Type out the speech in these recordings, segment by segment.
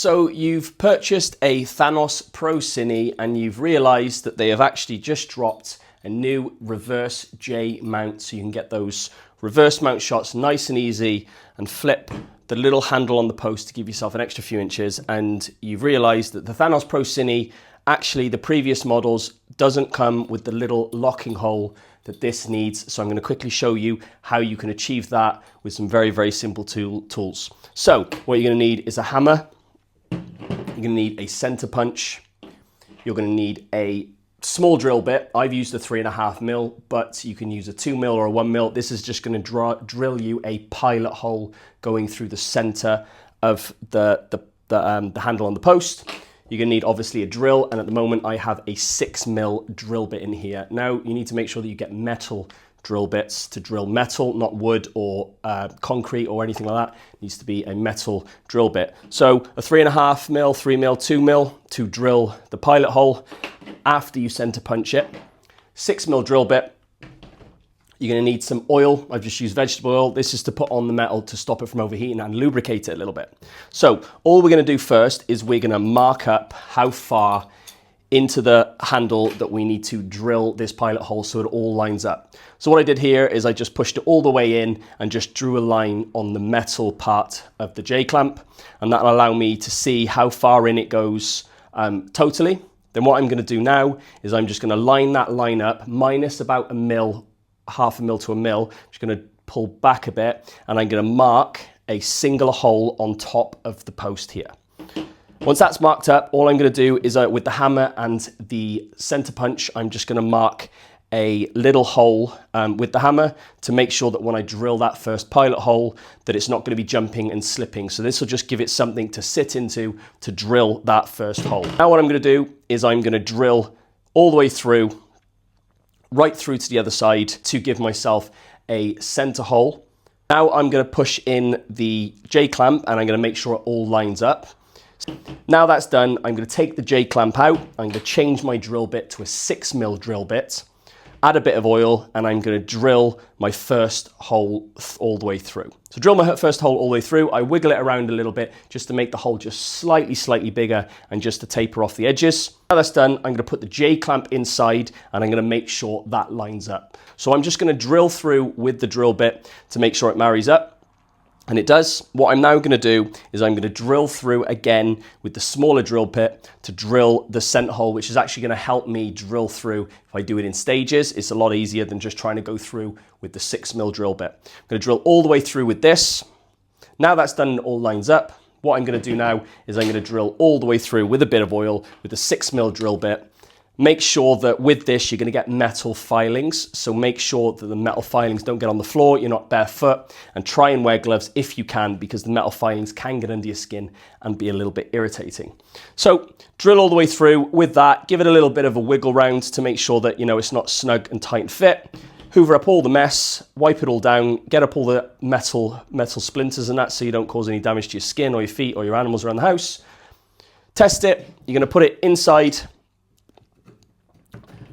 So you've purchased a THANOS-PROCINE and you've realized that they have actually just dropped a new reverse J mount, so you can get those reverse mount shots nice and easy and flip the little handle on the post to give yourself an extra few inches. And you've realized that the THANOS-PROCINE, actually the previous models, doesn't come with the little locking hole that this needs. So I'm going to quickly show you how you can achieve that with some very, very simple tools. So what you're going to need is a hammer. You're going to need a center punch. You're going to need a small drill bit. I've used a 3.5 mil, but you can use a 2 mil or a 1 mil. This is just going to drill you a pilot hole going through the center of the handle on the post. You're going to need obviously a drill, and at the moment I have a 6 mil drill bit in here. Now you need to make sure that you get metal drill bits to drill metal, not wood or concrete or anything like that. It needs to be a metal drill bit. So a 3.5 mil, 3 mil, 2 mil to drill the pilot hole after you center punch it. 6 mil drill bit. You're going to need some oil. I've just used vegetable oil. This is to put on the metal to stop it from overheating and lubricate it a little bit. So all we're going to do first is we're going to mark up how far into the handle that we need to drill this pilot hole so it all lines up. So what I did here is I just pushed it all the way in and just drew a line on the metal part of the J-clamp, and that'll allow me to see how far in it goes totally. Then what I'm going to do now is I'm just going to line that line up minus about a mil, half a mil to a mil. I'm just going to pull back a bit, and I'm going to mark a single hole on top of the post here. Once that's marked up, all I'm going to do is with the hammer and the center punch, I'm just going to mark a little hole with the hammer to make sure that when I drill that first pilot hole, that it's not going to be jumping and slipping. So this will just give it something to sit into to drill that first hole. Now what I'm going to do is I'm going to drill all the way through, right through to the other side to give myself a center hole. Now I'm going to push in the J-clamp and I'm going to make sure it all lines up. Now that's done, I'm going to take the J-clamp out. I'm going to change my drill bit to a 6 mil drill bit, add a bit of oil, and I'm going to drill my first hole all the way through. So drill my first hole all the way through. I wiggle it around a little bit just to make the hole just slightly bigger and just to taper off the edges. Now that's done, I'm going to put the J-clamp inside and I'm going to make sure that lines up. So I'm just going to drill through with the drill bit to make sure it marries up. And it does. What I'm now going to do is I'm going to drill through again with the smaller drill bit to drill the center hole, which is actually going to help me drill through. If I do it in stages, it's a lot easier than just trying to go through with the 6 mil drill bit. I'm going to drill all the way through with this. Now that's done and it all lines up, what I'm going to do now is I'm going to drill all the way through with a bit of oil with the 6 mil drill bit. Make sure that with this, you're going to get metal filings. So make sure that the metal filings don't get on the floor, you're not barefoot, and try and wear gloves if you can, because the metal filings can get under your skin and be a little bit irritating. So drill all the way through with that, give it a little bit of a wiggle round to make sure that, you know, it's not snug and tight and fit. Hoover up all the mess, wipe it all down, get up all the metal splinters and that so you don't cause any damage to your skin or your feet or your animals around the house. Test it, you're going to put it inside.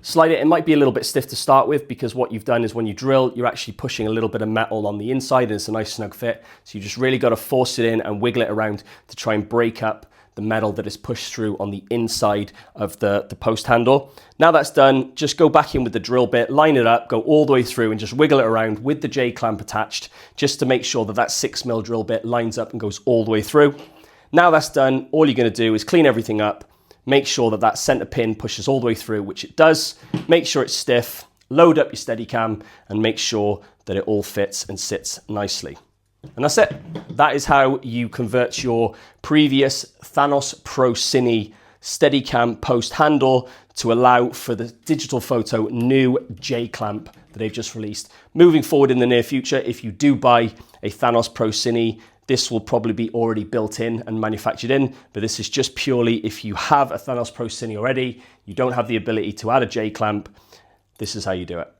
Slide it. It might be a little bit stiff to start with because what you've done is when you drill, you're actually pushing a little bit of metal on the inside and it's a nice snug fit. So you just really got to force it in and wiggle it around to try and break up the metal that is pushed through on the inside of the post handle. Now that's done, just go back in with the drill bit, line it up, go all the way through and just wiggle it around with the J-clamp attached just to make sure that that 6 mil drill bit lines up and goes all the way through. Now that's done, all you're going to do is clean everything up. Make sure that that center pin pushes all the way through, which it does. Make sure it's stiff, load up your Steadicam, and make sure that it all fits and sits nicely. And that's it. That is how you convert your previous THANOS-PROCINE Steadicam post handle to allow for the digital photo new J-clamp that they've just released. Moving forward in the near future, if you do buy a THANOS-PROCINE, this will probably be already built in and manufactured in, but this is just purely if you have a THANOS-PROCINE already, you don't have the ability to add a J-clamp, this is how you do it.